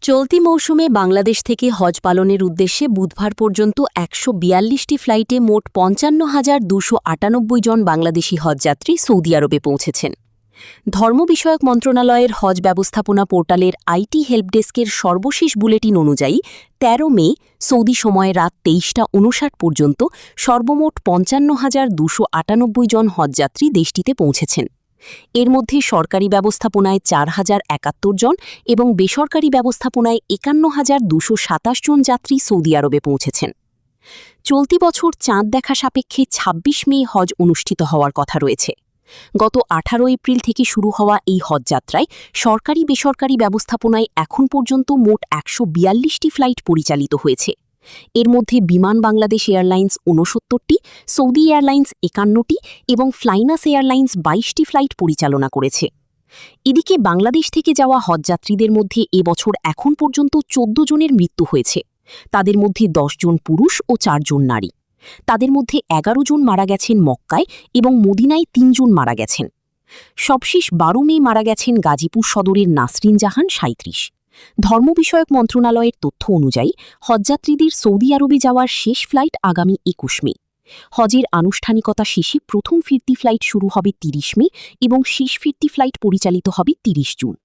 চলতি মৌসুমে বাংলাদেশ থেকে হজ পালনের উদ্দেশ্যে বুধবার পর্যন্ত ১৪২টি ফ্লাইটে মোট ৫৫,২৯৮ জন বাংলাদেশি হজযাত্রী সৌদি আরবে পৌঁছেছেন। ধর্ম বিষয়ক মন্ত্রণালয়ের হজ ব্যবস্থাপনা পোর্টালের আইটি হেল্পডেস্কের সর্বশেষ বুলেটিন অনুযায়ী ১৩ মে সৌদি সময় রাত ২৩:৫৯ পর্যন্ত সর্বমোট ৫৫,২৯৮ জন হজযাত্রী দেশটিতে পৌঁছেছেন। এর মধ্যে সরকারি ব্যবস্থাপনায় ৪,০৭১ জন এবং বেসরকারি ব্যবস্থাপনায় ৫১,২২৭ জন যাত্রী সৌদি আরবে পৌঁছেছেন। চলতি বছর চাঁদ দেখা সাপেক্ষে ২৬ মে হজ অনুষ্ঠিত হওয়ার কথা রয়েছে। গত ১৮ এপ্রিল থেকে শুরু হওয়া এই হজযাত্রায় সরকারি বেসরকারি ব্যবস্থাপনায় এখন পর্যন্ত মোট ১৪২টি ফ্লাইট পরিচালিত হয়েছে। এর মধ্যে বিমান বাংলাদেশ এয়ারলাইন্স ৬৯টি, সৌদি এয়ারলাইন্স ৫১টি এবং ফ্লাইনাস এয়ারলাইন্স ২২টি ফ্লাইট পরিচালনা করেছে। এদিকে বাংলাদেশ থেকে যাওয়া হজযাত্রীদের মধ্যে এবছর এখন পর্যন্ত ১৪ জনের মৃত্যু হয়েছে। তাদের মধ্যে ১০ জন পুরুষ ও ৪ জন নারী। তাদের মধ্যে ১১ জন মারা গেছেন মক্কায় এবং মদিনায় ৩ জন মারা গেছেন। সবশেষ ১২ মে মারা গেছেন গাজীপুর সদরের নাসরিন জাহান ৩৭। ধর্ম বিষয়ক মন্ত্রণালয়ের তথ্য অনুযায়ী হজযাত্রীদের সৌদি আরবে যাওয়ার শেষ ফ্লাইট আগামী ২১ মে। হজের আনুষ্ঠানিকতা শেষে প্রথম ফিরতি ফ্লাইট শুরু হবে ৩০ মে এবং শেষ ফিরতি ফ্লাইট পরিচালিত হবে ৩০ জুন।